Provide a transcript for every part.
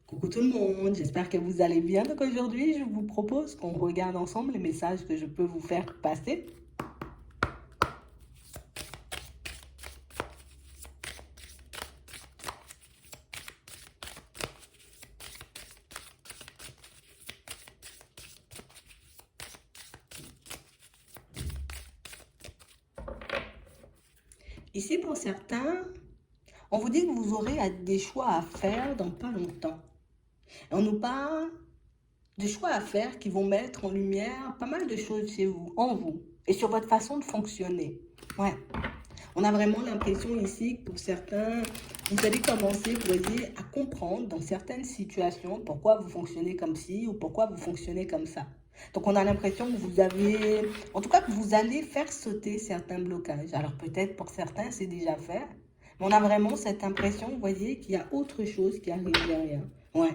Coucou tout le monde, j'espère que vous allez bien. Donc aujourd'hui, je vous propose qu'on regarde ensemble les messages que je peux vous faire passer. Ici, pour certains, on vous dit que vous aurez des choix à faire dans pas longtemps. Et on nous parle de choix à faire qui vont mettre en lumière pas mal de choses chez vous, en vous, et sur votre façon de fonctionner. Ouais. On a vraiment l'impression ici que pour certains, vous allez commencer, vous voyez, à comprendre dans certaines situations pourquoi vous fonctionnez comme ci ou pourquoi vous fonctionnez comme ça. Donc on a l'impression que vous avez, en tout cas que vous allez faire sauter certains blocages. Alors peut-être pour certains c'est déjà fait, mais on a vraiment cette impression, vous voyez, qu'il y a autre chose qui arrive derrière. Ouais.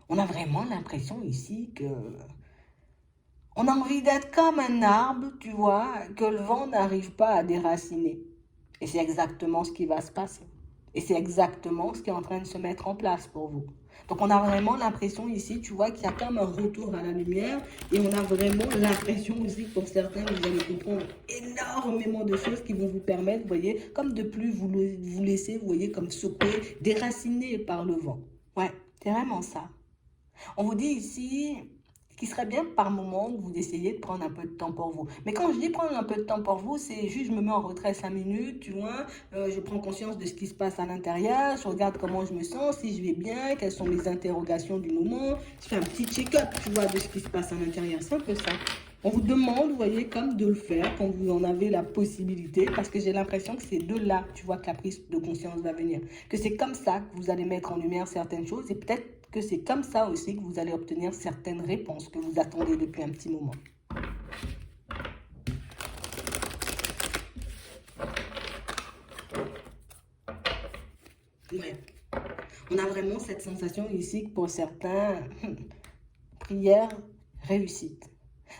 On a vraiment l'impression ici que on a envie d'être comme un arbre, tu vois, que le vent n'arrive pas à déraciner. Et c'est exactement ce qui va se passer. Et c'est exactement ce qui est en train de se mettre en place pour vous. Donc on a vraiment l'impression ici, tu vois, qu'il y a comme un retour à la lumière. Et on a vraiment l'impression aussi, pour certains, vous allez comprendre énormément de choses qui vont vous permettre, vous voyez, comme de plus vous laisser, vous voyez, comme secouer, déraciner par le vent. Ouais, c'est vraiment ça. On vous dit ici qu'il serait bien par moment que vous essayiez de prendre un peu de temps pour vous. Mais quand je dis prendre un peu de temps pour vous, c'est juste je me mets en retrait 5 minutes, tu vois, je prends conscience de ce qui se passe à l'intérieur, je regarde comment je me sens, si je vais bien, quelles sont mes interrogations du moment, je fais un petit check-up, tu vois, de ce qui se passe à l'intérieur. C'est un peu ça. On vous demande, vous voyez, comme de le faire quand vous en avez la possibilité, parce que j'ai l'impression que c'est de là, tu vois, que la prise de conscience va venir. Que c'est comme ça que vous allez mettre en lumière certaines choses et peut-être que c'est comme ça aussi que vous allez obtenir certaines réponses que vous attendez depuis un petit moment. Ouais. On a vraiment cette sensation ici que pour certains, prière réussite.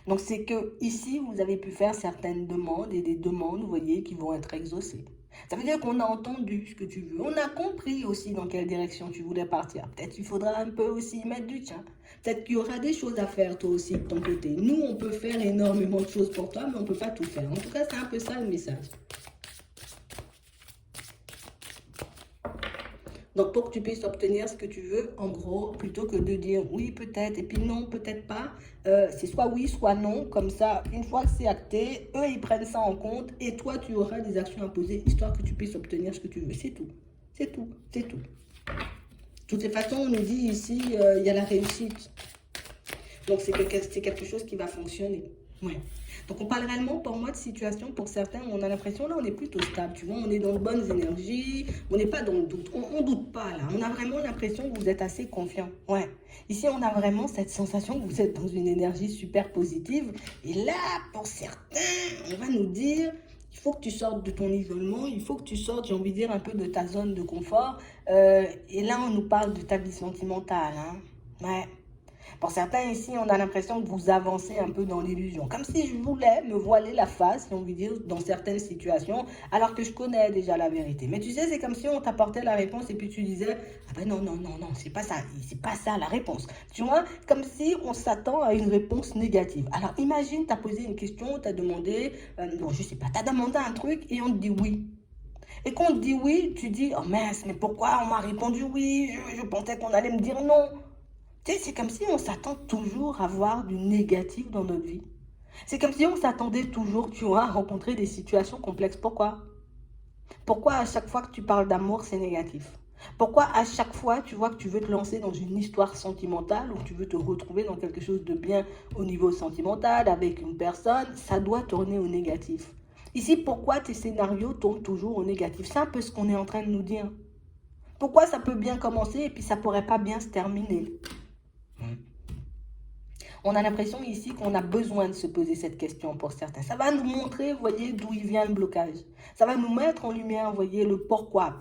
Donc c'est que ici, vous avez pu faire certaines demandes et des demandes, vous voyez, qui vont être exaucées. Ça veut dire qu'on a entendu ce que tu veux. On a compris aussi dans quelle direction tu voulais partir. Peut-être qu'il faudra un peu aussi y mettre du tien. Peut-être qu'il y aura des choses à faire toi aussi de ton côté. Nous, on peut faire énormément de choses pour toi, mais on ne peut pas tout faire. En tout cas, c'est un peu ça le message. Donc, pour que tu puisses obtenir ce que tu veux, en gros, plutôt que de dire oui, peut-être, et puis non, peut-être pas, c'est soit oui, soit non. Comme ça, une fois que c'est acté, eux, ils prennent ça en compte et toi, tu auras des actions à poser, histoire que tu puisses obtenir ce que tu veux. C'est tout. C'est tout. C'est tout. De toutes les façons, on nous dit ici, il y a la réussite. Donc, c'est quelque chose qui va fonctionner. Ouais. Donc, on parle réellement, pour moi, de situation, pour certains, où on a l'impression, là, on est plutôt stable, tu vois, on est dans de bonnes énergies, on n'est pas dans le doute, on doute pas, là. On a vraiment l'impression que vous êtes assez confiant. Ouais. Ici, on a vraiment cette sensation que vous êtes dans une énergie super positive. Et là, pour certains, on va nous dire, il faut que tu sortes de ton isolement, il faut que tu sortes, j'ai envie de dire, un peu de ta zone de confort. Et là, on nous parle de ta vie sentimentale, hein. Ouais. Pour certains ici, on a l'impression que vous avancez un peu dans l'illusion. Comme si je voulais me voiler la face, si on veut dire, dans certaines situations, alors que je connais déjà la vérité. Mais tu sais, c'est comme si on t'apportait la réponse et puis tu disais, ah ben non, non, non, non, c'est pas ça la réponse. Tu vois, comme si on s'attend à une réponse négative. Alors imagine, tu as posé une question, tu as demandé, bon, je sais pas, tu as demandé un truc et on te dit oui. Et quand on te dit oui, tu dis, oh mince, mais pourquoi on m'a répondu oui? Je pensais qu'on allait me dire non. Tu sais, c'est comme si on s'attend toujours à voir du négatif dans notre vie. C'est comme si on s'attendait toujours, tu vois, à rencontrer des situations complexes. Pourquoi? Pourquoi à chaque fois que tu parles d'amour, c'est négatif? Pourquoi à chaque fois, tu vois que tu veux te lancer dans une histoire sentimentale ou que tu veux te retrouver dans quelque chose de bien au niveau sentimental avec une personne, ça doit tourner au négatif? Ici, pourquoi tes scénarios tournent toujours au négatif? C'est un peu ce qu'on est en train de nous dire. Pourquoi ça peut bien commencer et puis ça pourrait pas bien se terminer? On a l'impression ici qu'on a besoin de se poser cette question pour certains. Ça va nous montrer, vous voyez, d'où il vient le blocage. Ça va nous mettre en lumière, vous voyez, le pourquoi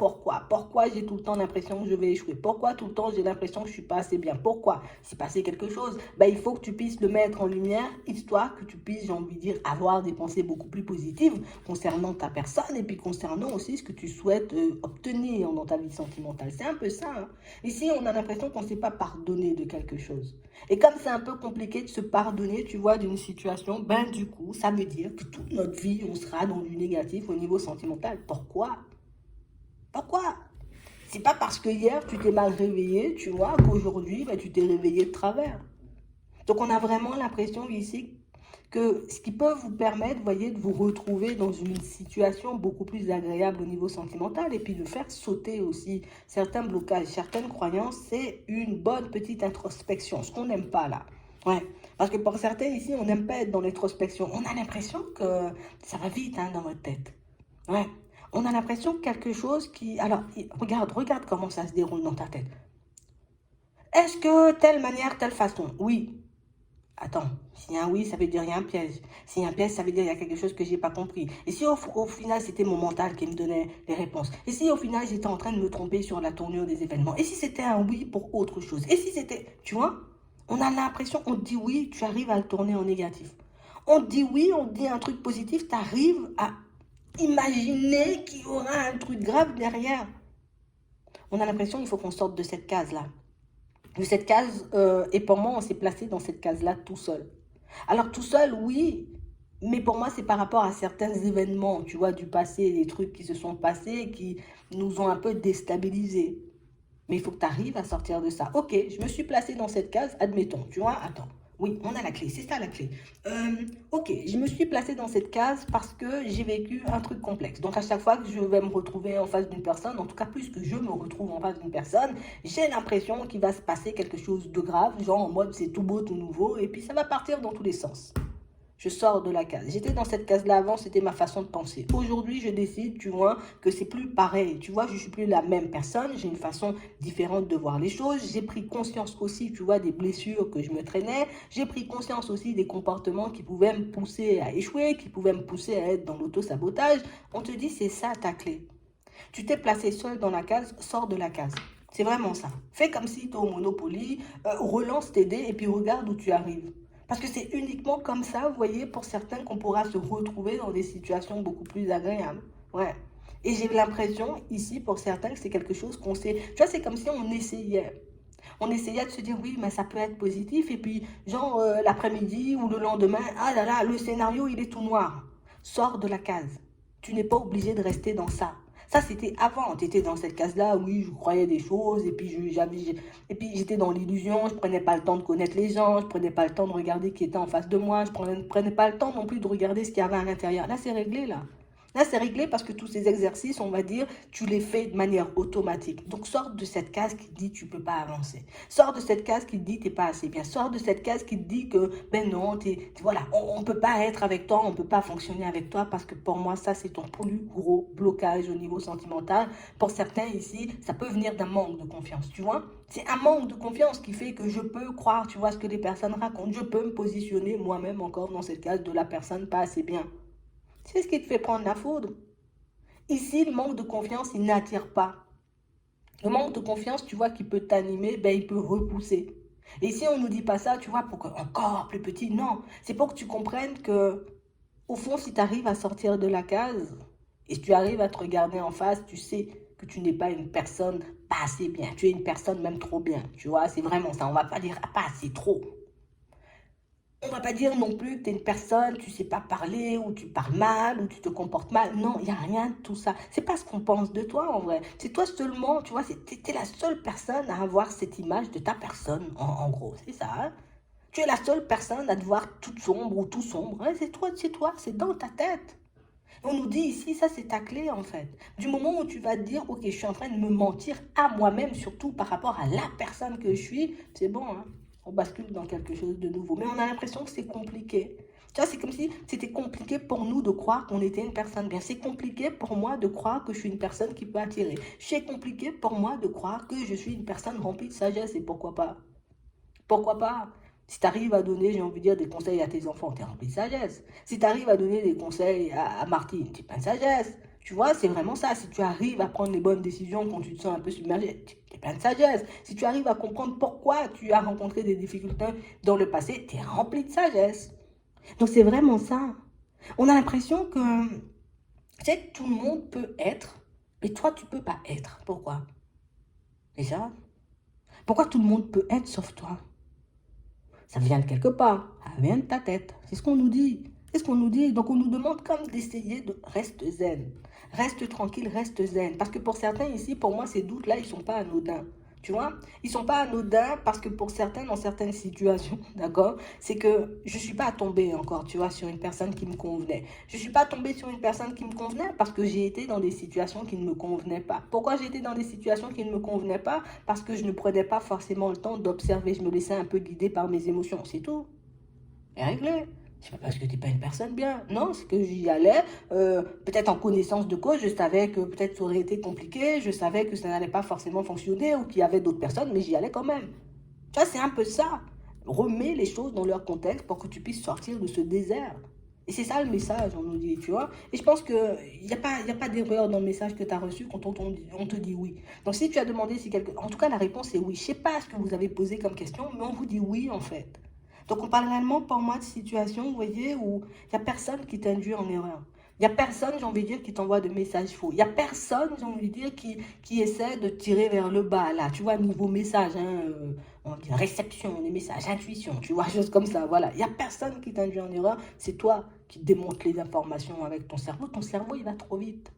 j'ai tout le temps l'impression que je vais échouer. Pourquoi tout le temps j'ai l'impression que je ne suis pas assez bien. Pourquoi s'est passé quelque chose, ben, il faut que tu puisses le mettre en lumière, histoire que tu puisses, j'ai envie de dire, avoir des pensées beaucoup plus positives concernant ta personne et puis concernant aussi ce que tu souhaites obtenir dans ta vie sentimentale. C'est un peu ça. Hein. Ici, on a l'impression qu'on ne s'est pas pardonné de quelque chose. Et comme c'est un peu compliqué de se pardonner, tu vois, d'une situation, ben du coup, ça veut dire que toute notre vie, on sera dans du négatif au niveau sentimental. Pourquoi? Pourquoi? C'est pas parce que hier, tu t'es mal réveillé, tu vois, qu'aujourd'hui, ben, tu t'es réveillé de travers. Donc, on a vraiment l'impression ici que ce qui peut vous permettre, vous voyez, de vous retrouver dans une situation beaucoup plus agréable au niveau sentimental et puis de faire sauter aussi certains blocages, certaines croyances, c'est une bonne petite introspection, ce qu'on n'aime pas là. Ouais, parce que pour certains ici, on n'aime pas être dans l'introspection. On a l'impression que ça va vite hein, dans votre tête. Ouais, on a l'impression que quelque chose qui... Alors, regarde comment ça se déroule dans ta tête. Est-ce que telle manière, telle façon? Oui. Attends, s'il y a un oui, ça veut dire il y a un piège. S'il y a un piège, ça veut dire il y a quelque chose que je n'ai pas compris. Et si au final, c'était mon mental qui me donnait les réponses. Et si au final, j'étais en train de me tromper sur la tournure des événements. Et si c'était un oui pour autre chose. Et si c'était, tu vois, on a l'impression, on dit oui, tu arrives à le tourner en négatif. On dit oui, on dit un truc positif, tu arrives à imaginer qu'il y aura un truc grave derrière. On a l'impression qu'il faut qu'on sorte de cette case-là. De cette case, et pour moi, on s'est placé dans cette case-là tout seul. Alors tout seul, oui, mais pour moi, c'est par rapport à certains événements, tu vois, du passé, des trucs qui se sont passés, qui nous ont un peu déstabilisés. Mais il faut que tu arrives à sortir de ça. Ok, je me suis placé dans cette case, admettons, tu vois, attends. Oui, on a la clé, c'est ça la clé. Ok, je me suis placé dans cette case parce que j'ai vécu un truc complexe. Donc à chaque fois que je vais me retrouver en face d'une personne, en tout cas plus que je me retrouve en face d'une personne, j'ai l'impression qu'il va se passer quelque chose de grave, genre en mode c'est tout beau, tout nouveau, et puis ça va partir dans tous les sens. Je sors de la case. J'étais dans cette case-là avant, c'était ma façon de penser. Aujourd'hui, je décide, tu vois, que c'est plus pareil. Tu vois, je suis plus la même personne. J'ai une façon différente de voir les choses. J'ai pris conscience aussi, tu vois, des blessures que je me traînais. J'ai pris conscience aussi des comportements qui pouvaient me pousser à échouer, qui pouvaient me pousser à être dans l'auto-sabotage. On te dit, c'est ça ta clé. Tu t'es placé seul dans la case, sors de la case. C'est vraiment ça. Fais comme si tu es au Monopoly, relance tes dés et puis regarde où tu arrives. Parce que c'est uniquement comme ça, vous voyez, pour certains qu'on pourra se retrouver dans des situations beaucoup plus agréables. Ouais. Et j'ai l'impression, ici, pour certains, que c'est quelque chose qu'on sait. Tu vois, c'est comme si on essayait. On essayait de se dire, oui, mais ça peut être positif. Et puis, genre, l'après-midi ou le lendemain, ah là là, le scénario, il est tout noir. Sors de la case. Tu n'es pas obligé de rester dans ça. Ça, c'était avant. Tu étais dans cette case-là, oui, je croyais des choses, et puis j'étais dans l'illusion, je ne prenais pas le temps de connaître les gens, je ne prenais pas le temps de regarder qui était en face de moi, je ne prenais pas le temps non plus de regarder ce qu'il y avait à l'intérieur. Là, c'est réglé, là. Là, c'est réglé parce que tous ces exercices, on va dire, tu les fais de manière automatique. Donc, sors de cette case qui te dit tu ne peux pas avancer. Sors de cette case qui te dit tu n'es pas assez bien. Sors de cette case qui te dit que, ben non, voilà, on ne peut pas être avec toi, on ne peut pas fonctionner avec toi parce que pour moi, ça, c'est ton plus gros blocage au niveau sentimental. Pour certains ici, ça peut venir d'un manque de confiance, tu vois. C'est un manque de confiance qui fait que je peux croire, tu vois, ce que les personnes racontent. Je peux me positionner moi-même encore dans cette case de la personne pas assez bien. C'est ce qui te fait prendre la foudre. Ici, le manque de confiance, il n'attire pas. Le manque de confiance, tu vois, qui peut t'animer, ben, il peut repousser. Et si on ne nous dit pas ça, tu vois, pour que encore plus petit, non. C'est pour que tu comprennes que, au fond, si tu arrives à sortir de la case, et si tu arrives à te regarder en face, tu sais que tu n'es pas une personne pas assez bien. Tu es une personne même trop bien. Tu vois, c'est vraiment ça. On ne va pas dire pas assez, trop. On ne va pas dire non plus que tu es une personne, tu ne sais pas parler, ou tu parles mal, ou tu te comportes mal. Non, il n'y a rien de tout ça. C'est pas ce qu'on pense de toi en vrai. C'est toi seulement, tu vois, tu es la seule personne à avoir cette image de ta personne, en gros. C'est ça. Hein? Tu es la seule personne à te voir toute sombre ou tout sombre. Hein? C'est toi, c'est dans ta tête. On nous dit ici, ça c'est ta clé en fait. Du moment où tu vas te dire, ok, je suis en train de me mentir à moi-même, surtout par rapport à la personne que je suis, c'est bon, hein? On bascule dans quelque chose de nouveau. Mais on a l'impression que c'est compliqué. Tu vois, c'est comme si c'était compliqué pour nous de croire qu'on était une personne bien. C'est compliqué pour moi de croire que je suis une personne qui peut attirer. C'est compliqué pour moi de croire que je suis une personne remplie de sagesse et pourquoi pas. Pourquoi pas? Si tu arrives à donner, j'ai envie de dire, des conseils à tes enfants, tu es rempli de sagesse. Si tu arrives à donner des conseils à Martine, tu es plein de sagesse. Tu vois, c'est vraiment ça. Si tu arrives à prendre les bonnes décisions quand tu te sens un peu submergé, tu es plein de sagesse. Si tu arrives à comprendre pourquoi tu as rencontré des difficultés dans le passé, tu es rempli de sagesse. Donc c'est vraiment ça. On a l'impression que, tu sais, tout le monde peut être, mais toi, tu peux pas être. Pourquoi? Déjà, pourquoi tout le monde peut être sauf toi? Ça vient de quelque part, ça vient de ta tête. C'est ce qu'on nous dit. C'est ce qu'on nous dit. Donc on nous demande comme d'essayer de rester zen. Reste tranquille, reste zen. Parce que pour certains ici, pour moi, ces doutes-là, ils ne sont pas anodins. Tu vois, ils ne sont pas anodins parce que pour certains, dans certaines situations, d'accord, c'est que je ne suis pas tombée encore, tu vois, sur une personne qui me convenait. Je ne suis pas tombée sur une personne qui me convenait parce que j'ai été dans des situations qui ne me convenaient pas. Pourquoi j'ai été dans des situations qui ne me convenaient pas? Parce que je ne prenais pas forcément le temps d'observer. Je me laissais un peu guider par mes émotions, c'est tout. C'est réglé. C'est pas parce que tu n'es pas une personne bien. Non, c'est que j'y allais, peut-être en connaissance de cause, je savais que peut-être ça aurait été compliqué, je savais que ça n'allait pas forcément fonctionner ou qu'il y avait d'autres personnes, mais j'y allais quand même. Tu vois, c'est un peu ça. Remets les choses dans leur contexte pour que tu puisses sortir de ce désert. Et c'est ça le message, on nous dit, tu vois. Et je pense qu'il n'y a pas d'erreur dans le message que tu as reçu quand on te dit oui. Donc si tu as demandé si quelque... En tout cas, la réponse est oui. Je ne sais pas ce que vous avez posé comme question, mais on vous dit oui, en fait. Donc on parle réellement pour moi de situation, vous voyez, où il n'y a personne qui t'induit en erreur. Il n'y a personne, j'ai envie de dire, qui t'envoie de messages faux. Il n'y a personne, j'ai envie de dire, qui essaie de tirer vers le bas, là. Tu vois, niveau message, hein, on va dire réception des messages, intuition, tu vois, choses comme ça, voilà. Il n'y a personne qui t'induit en erreur. C'est toi qui démontes les informations avec ton cerveau. Ton cerveau, il va trop vite.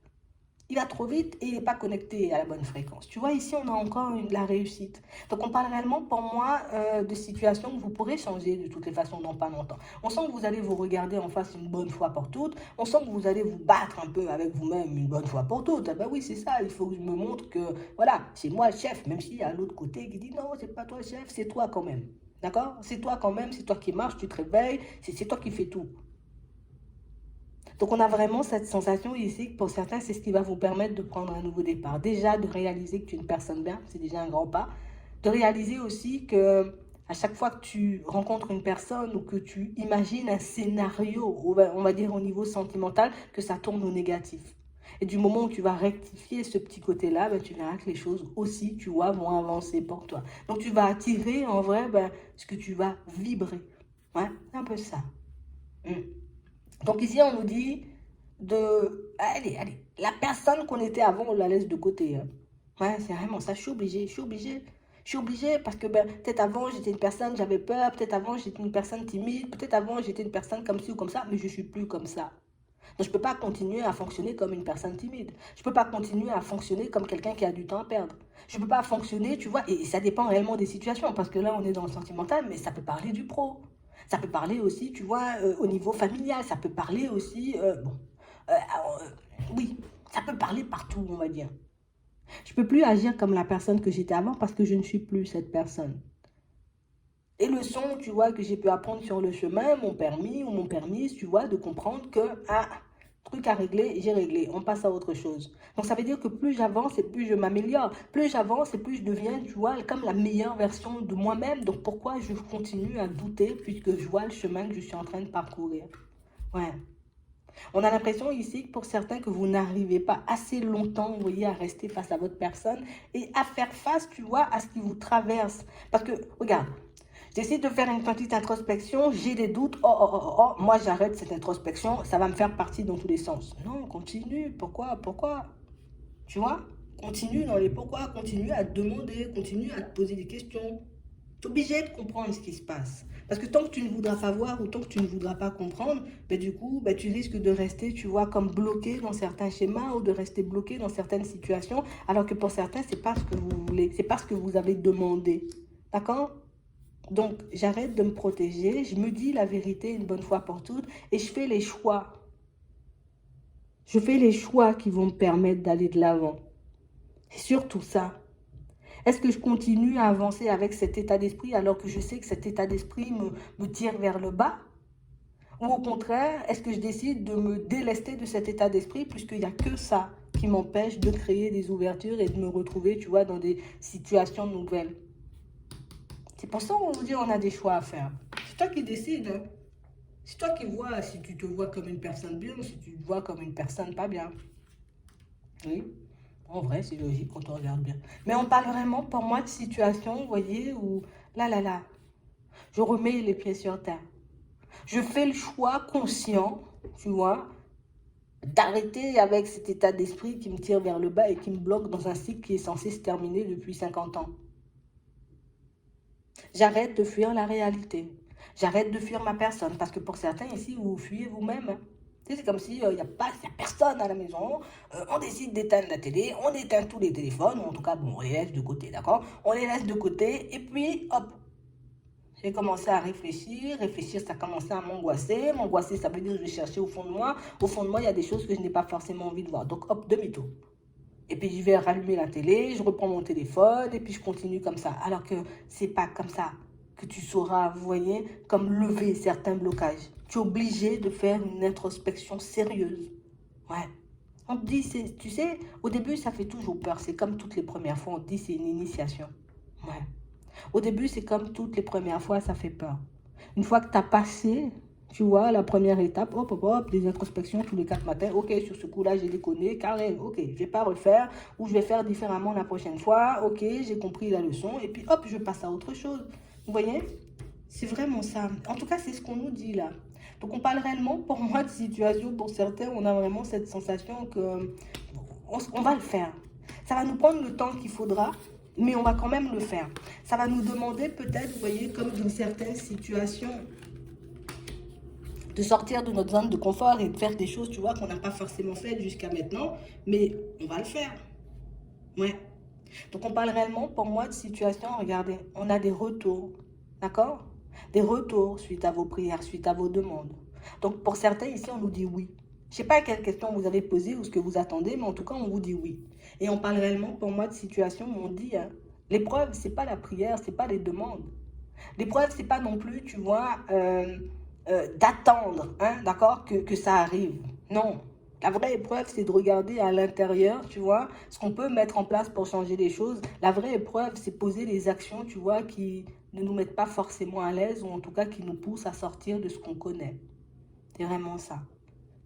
Il va trop vite et il n'est pas connecté à la bonne fréquence. Tu vois, ici, on a encore la réussite. Donc, on parle réellement, pour moi, de situations que vous pourrez changer de toutes les façons dans pas longtemps. On sent que vous allez vous regarder en face une bonne fois pour toutes. On sent que vous allez vous battre un peu avec vous-même une bonne fois pour toutes. Ah ben oui, c'est ça. Il faut que je me montre que, voilà, c'est moi le chef, même s'il y a l'autre côté qui dit non, c'est pas toi le chef, c'est toi quand même. D'accord? C'est toi quand même, c'est toi qui marches, tu te réveilles, c'est toi qui fais tout. Donc on a vraiment cette sensation ici que pour certains, c'est ce qui va vous permettre de prendre un nouveau départ. Déjà, de réaliser que tu es une personne bien, c'est déjà un grand pas. De réaliser aussi que à chaque fois que tu rencontres une personne ou que tu imagines un scénario, on va dire au niveau sentimental, que ça tourne au négatif. Et du moment où tu vas rectifier ce petit côté-là, ben, tu verras que les choses aussi, tu vois, vont avancer pour toi. Donc tu vas attirer en vrai ben, ce que tu vas vibrer. Ouais, c'est un peu ça. Mm. Donc ici, on nous dit de... Allez, la personne qu'on était avant, on la laisse de côté. Hein. Ouais, c'est vraiment ça, je suis obligée parce que ben, peut-être avant, j'étais une personne, j'avais peur, peut-être avant, j'étais une personne timide, peut-être avant, j'étais une personne comme ci ou comme ça, mais je ne suis plus comme ça. Donc je ne peux pas continuer à fonctionner comme une personne timide. Je ne peux pas continuer à fonctionner comme quelqu'un qui a du temps à perdre. Je ne peux pas fonctionner, tu vois, et ça dépend réellement des situations, parce que là, on est dans le sentimental, mais ça peut parler du pro. Ça peut parler aussi, tu vois, au niveau familial. Ça peut parler aussi, oui, ça peut parler partout, on va dire. Je ne peux plus agir comme la personne que j'étais avant parce que je ne suis plus cette personne. Et le son, tu vois, que j'ai pu apprendre sur le chemin, mon permis ou mon permise, tu vois, de comprendre que, ah, truc à régler, j'ai réglé, on passe à autre chose. Donc ça veut dire que plus j'avance et plus je m'améliore. Plus j'avance et plus je deviens, tu vois, comme la meilleure version de moi-même. Donc pourquoi je continue à douter puisque je vois le chemin que je suis en train de parcourir. Ouais. On a l'impression ici, pour certains, que vous n'arrivez pas assez longtemps, vous voyez, à rester face à votre personne et à faire face, tu vois, à ce qui vous traverse. Parce que, regarde, j'essaie de faire une petite introspection, j'ai des doutes, moi j'arrête cette introspection, ça va me faire partie dans tous les sens. Non, continue, pourquoi, tu vois, continue dans les pourquoi, continue à te demander, continue à te poser des questions. Tu es obligé de comprendre ce qui se passe. Parce que tant que tu ne voudras pas voir ou tant que tu ne voudras pas comprendre, ben du coup, ben tu risques de rester, tu vois, comme bloqué dans certains schémas ou de rester bloqué dans certaines situations, alors que pour certains, c'est pas ce que vous voulez, c'est pas ce que vous avez demandé. D'accord? Donc, j'arrête de me protéger, je me dis la vérité une bonne fois pour toutes et je fais les choix. Je fais les choix qui vont me permettre d'aller de l'avant. C'est surtout ça. Est-ce que je continue à avancer avec cet état d'esprit alors que je sais que cet état d'esprit me tire vers le bas? Ou au contraire, est-ce que je décide de me délester de cet état d'esprit puisqu'il n'y a que ça qui m'empêche de créer des ouvertures et de me retrouver, tu vois, dans des situations nouvelles? C'est pour ça qu'on vous dit on a des choix à faire. C'est toi qui décides. Hein. C'est toi qui vois si tu te vois comme une personne bien ou si tu te vois comme une personne pas bien. Oui. En vrai, c'est logique quand on regarde bien. Mais on parle vraiment, pour moi, de situation, vous voyez, où là, je remets les pieds sur terre. Je fais le choix conscient, tu vois, d'arrêter avec cet état d'esprit qui me tire vers le bas et qui me bloque dans un cycle qui est censé se terminer depuis 50 ans. J'arrête de fuir la réalité. J'arrête de fuir ma personne. Parce que pour certains ici, vous vous fuyez vous-même. Hein. C'est comme s'il n'y a personne à la maison. On décide d'éteindre la télé. On éteint tous les téléphones. Ou en tout cas, bon, on les laisse de côté, d'accord? On les laisse de côté. Et puis, hop. J'ai commencé à réfléchir. Réfléchir, ça a commencé à m'angoisser. M'angoisser, ça veut dire que je vais chercher au fond de moi. Au fond de moi, il y a des choses que je n'ai pas forcément envie de voir. Donc, hop, demi-tour. Et puis je vais rallumer la télé, je reprends mon téléphone et puis je continue comme ça. Alors que c'est pas comme ça que tu sauras, vous voyez, comme lever certains blocages. Tu es obligé de faire une introspection sérieuse. Ouais. On te dit, tu sais, au début ça fait toujours peur. C'est comme toutes les premières fois, on te dit c'est une initiation. Ouais. Au début c'est comme toutes les premières fois, ça fait peur. Une fois que tu as passé, tu vois, la première étape, hop, des introspections tous les 4 matins. Ok, sur ce coup-là, j'ai déconné. Karen, ok, je ne vais pas refaire ou je vais faire différemment la prochaine fois. Ok, j'ai compris la leçon. Et puis, hop, je passe à autre chose. Vous voyez? C'est vraiment ça. En tout cas, c'est ce qu'on nous dit là. Donc, on parle réellement, pour moi, de situation. Pour certains, on a vraiment cette sensation que on va le faire. Ça va nous prendre le temps qu'il faudra, mais on va quand même le faire. Ça va nous demander peut-être, vous voyez, comme dans certaines situations, de sortir de notre zone de confort et de faire des choses, tu vois, qu'on n'a pas forcément faites jusqu'à maintenant, mais on va le faire. Ouais. Donc on parle réellement, pour moi, de situation, regardez, on a des retours, d'accord? Des retours suite à vos prières, suite à vos demandes. Donc pour certains, ici, on nous dit oui. Je ne sais pas quelle question vous avez posée ou ce que vous attendez, mais en tout cas, on vous dit oui. Et on parle réellement, pour moi, de situation où on dit, hein, l'épreuve, ce n'est pas la prière, ce n'est pas les demandes. L'épreuve, c'est pas non plus, tu vois, d'attendre, hein, d'accord, que ça arrive. Non. La vraie épreuve, c'est de regarder à l'intérieur, tu vois, ce qu'on peut mettre en place pour changer les choses. La vraie épreuve, c'est poser les actions, tu vois, qui ne nous mettent pas forcément à l'aise ou en tout cas qui nous poussent à sortir de ce qu'on connaît. C'est vraiment ça.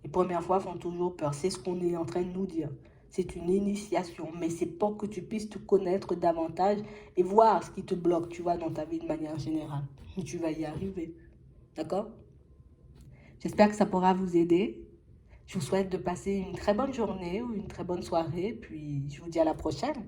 Les premières fois font toujours peur. C'est ce qu'on est en train de nous dire. C'est une initiation, mais c'est pour que tu puisses te connaître davantage et voir ce qui te bloque, tu vois, dans ta vie de manière générale. Et tu vas y arriver. D'accord? J'espère que ça pourra vous aider. Je vous souhaite de passer une très bonne journée ou une très bonne soirée, puis je vous dis à la prochaine.